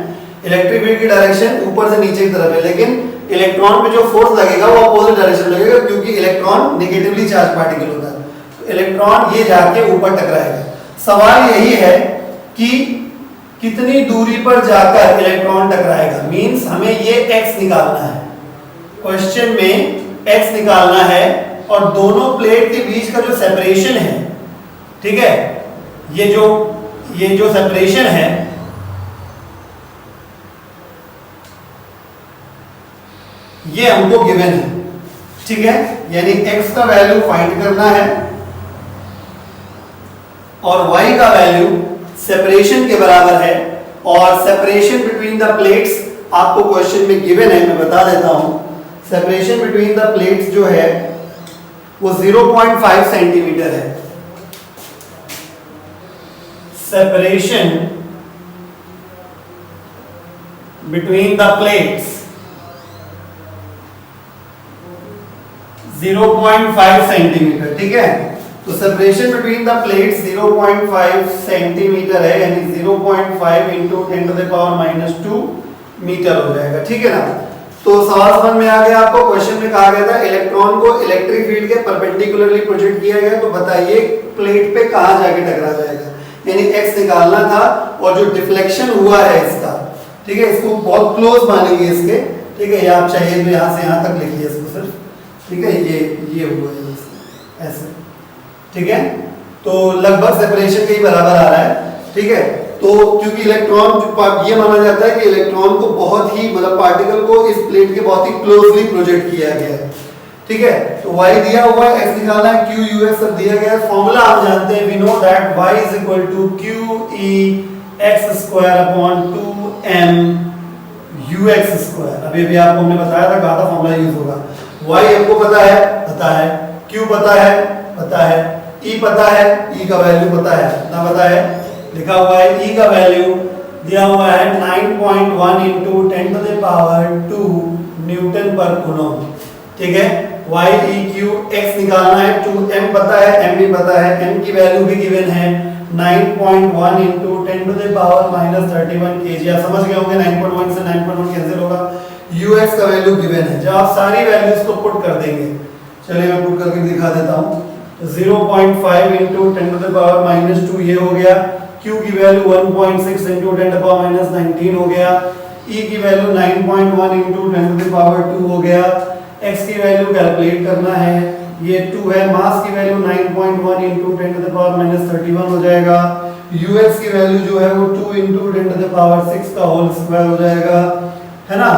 इलेक्ट्रिक फील्ड की डायरेक्शन ऊपर से नीचे की तरफ है, लेकिन इलेक्ट्रॉन पे जो फोर्स लगेगा वो अपोजिट डायरेक्शन लगेगा, क्योंकि इलेक्ट्रॉन नेगेटिवली चार्ज पार्टिकल होता है, तो इलेक्ट्रॉन ये जाके ऊपर टकराएगा। सवाल यही है कि कितनी दूरी पर जाकर इलेक्ट्रॉन टकराएगा, मींस हमें ये x निकालना है, क्वेश्चन में x निकालना है, और दोनों प्लेट के बीच का जो सेपरेशन है, ठीक है, ये जो सेपरेशन है ये हमको गिवन है, ठीक है। यानी x का वैल्यू फाइंड करना है और y का वैल्यू सेपरेशन के बराबर है, और सेपरेशन बिटवीन द प्लेट्स आपको क्वेश्चन में गिवन है, मैं बता देता हूं। सेपरेशन बिटवीन द प्लेट्स जो है वो 0.5 सेंटीमीटर है। Separation between the plates 0.5 centimetre, ठीक है। तो separation between the plates 0.5 centimetre है, यानी 0.5 into 10 to the power -2 metre हो जाएगा, ठीक है ना। तो सवाल समझ में आ गया आपको। क्वेश्चन में कहा गया था इलेक्ट्रॉन को इलेक्ट्रिक फील्ड के परपेंडिकुलरली प्रोजेक्ट किया गया, तो बताइए प्लेट पे कहां जाके टकरा जाएगा, यानी x निकालना था। और जो डिफ्लेक्शन हुआ है इसका, ठीक है, इसको बहुत क्लोज मानेंगे इसके, ठीक है। या आप चाहिए तो यहां से यहां तक लिखिए इसको सिर्फ, ठीक है। ये हुआ है ऐसे, ठीक है। तो लगभग सेपरेशन के ही बराबर आ रहा है, ठीक है। तो क्योंकि इलेक्ट्रॉन, ये माना जाता है कि इलेक्ट्रॉन को बहुत ही, मतलब पार्टिकल को इस प्लेट के बहुत ही क्लोजली प्रोजेक्ट किया गया है, ठीक है। तो y दिया हुआ है, x निकालना है, q u x सब दिया गया है। फॉर्मूला आप जानते हैं, we know that y is equal to q e x square upon 2m u x square. अभी भी आपको हमने बताया था कहा था फॉर्मूला यूज होगा। y हमको पता है, q पता है, e पता है, e का वैल्यू पता है, कितना पता है, लिखा हुआ है। e का वैल्यू दिया हुआ है 9.1 into 10 to the power 2 newton पर कूलम, ठीक है। y e q x निकालना है, 2m पता है, m भी पता है, m की वैल्यू भी गिवन है 9.1 into 10 to the power -31 kg। आप समझ गए होंगे 9.1 से 9.1 कैंसिल होगा। ux का वैल्यू गिवन है, जब आप सारी वैल्यूज को पुट कर देंगे, चलिए मैं पुट करके दिखा देता हूं। 0.5 इंटू 10 टू द पावर -2 ये हो गया, q की value 1.6 into 10 to the power -19 हो गया, e की value 9.1 into 10 to the power 2 हो गया, x की वैल्यू कैलकुलेट करना है, ये 2 है, मास की value 9.1 into 10 to the power -31 हो जाएगा, ux की वैल्यू जो है वो 2 इंटू 10 टू द पावर 6 का होल स्क्वायर हो जाएगा, है ना।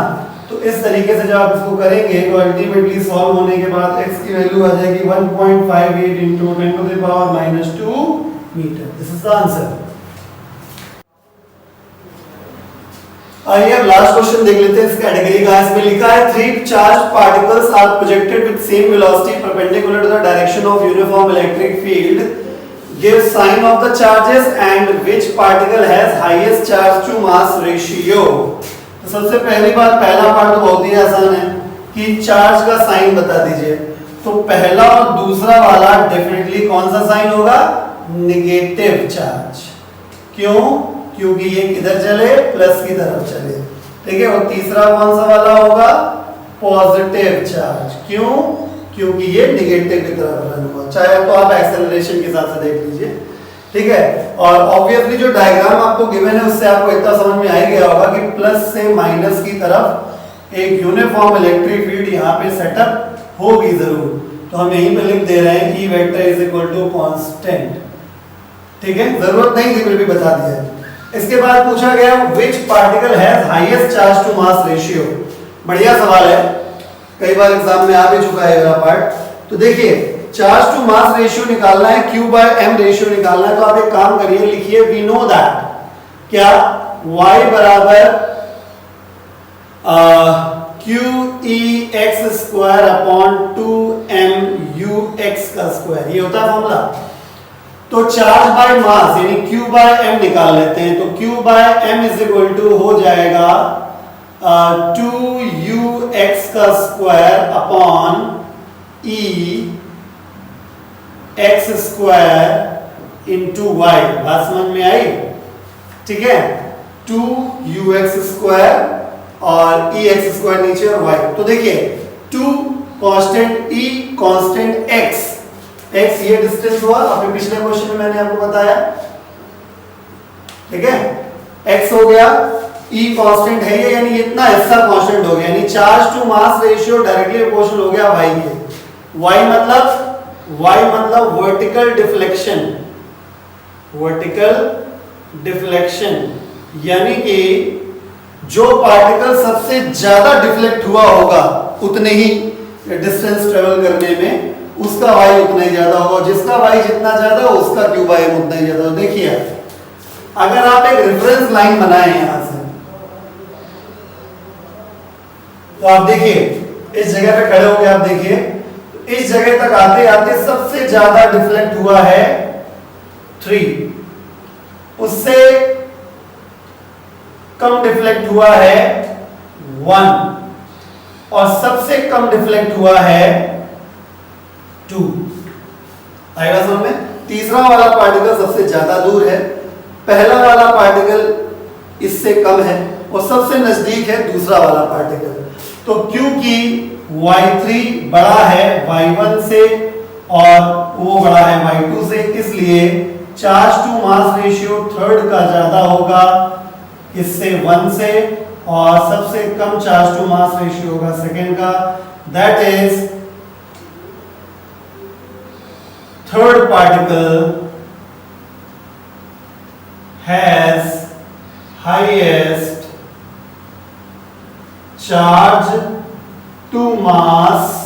तो इस तरीके से जब आप इसको करेंगे तो अल्टीमेटली सॉल्व होने के बाद x की वैल्यू आ जाएगी 1.58 into 10 to the power -2 metre. This is the answer. आइए अब लास्ट क्वेश्चन देख लेते हैं इस कैटेगरी का। इसमें लिखा है 3 charge particles are projected with same velocity perpendicular to the direction of uniform electric field, give sign of the charges and which particle has highest charge to mass ratio. तो सबसे पहली बात, पहला पार्ट तो बहुत ही आसान है कि चार्ज का साइन बता दीजिए। तो पहला और दूसरा वाला डेफिनेटली कौन सा साइन होगा, नेगेटिव चार्ज। क्यों, क्योंकि ये किधर चले, प्लस की तरफ चले, ठीक है। और तीसरा कौन सा वाला होगा, पॉजिटिव चार्ज। क्यों, क्योंकि ये नेगेटिव की तरफ रन हुआ। चाहे तो आप एक्सेलरेशन के हिसाब से देख लीजिए, ठीक है। और ऑब्वियसली जो डायग्राम आपको गिवन है उससे आपको इतना समझ में आ ही गया होगा कि प्लस से माइनस की तरफ एक यूनिफॉर्म इलेक्ट्रिक फील्ड यहाँ पे सेटअप होगी जरूर। तो हम यहीं पे लिख दे रहे हैं E vector is equal to constant, ठीक है। जरूरत नहीं थी फिर भी बता दिया है। इसके बाद पूछा गया which particle has highest charge to mass ratio. बढ़िया सवाल है, कई बार एग्जाम में आ भी चुका है मेरा पार्ट। तो देखिए चार्ज टू मास रेशियो निकालना है, q बाय m रेशियो निकालना है। तो आप एक काम करिए, लिखिए वी नो दैट क्या y बराबर QE x square upon 2m ux का स्क्वायर, ये होता है फॉर्मूला। तो चार्ज बाय मास यानी q बाय m निकाल लेते हैं। तो q by m is equal to हो जाएगा 2ux का square upon e x square into y। बात समझ में आई, ठीक है। 2ux स्क्वायर और ex स्क्वायर नीचे और y। तो देखिए 2 constant e constant x, x ये डिस्टेंस हुआ, अपने पिछले क्वेश्चन में मैंने आपको बताया, ठीक है। x हो गया, e कांस्टेंट है ये, यानी इतना हिस्सा कांस्टेंट हो गया, यानी charge to mass ratio directly proportional हो गया y के। y मतलब वर्टिकल डिफ्लेक्शन, वर्टिकल डिफ्लेक्शन यानी कि जो पार्टिकल सबसे ज्यादा डिफ्लेक्ट हुआ होगा उतने ही डिस्टेंस ट्रेवल करने में उसका y उतना ही ज्यादा होगा, जिसका y जितना ज्यादा उसका q बाय m उतना ही ज्यादा होगा। देखिए अगर आप एक रेफरेंस लाइन बनाए यहां से, तो आप देखिए इस जगह पे खड़े होकर आप देखिए, इस जगह तक आते आते सबसे ज्यादा डिफ्लेक्ट हुआ है 3, उससे कम डिफ्लेक्ट हुआ है 1 और सबसे कम डिफ्लेक्ट हुआ है 2 आएगा समझ में। तीसरा वाला पार्टिकल सबसे ज्यादा दूर है, पहला वाला पार्टिकल इससे कम है और सबसे नजदीक है दूसरा वाला पार्टिकल। तो क्योंकि y3 बड़ा है y1 से और वो बड़ा है y2 से, इसलिए charge to mass ratio third का ज्यादा होगा इससे 1 से, और सबसे कम चार्ज टू मास रेशियो होगा सेकेंड का। That is third particle has highest charge to mass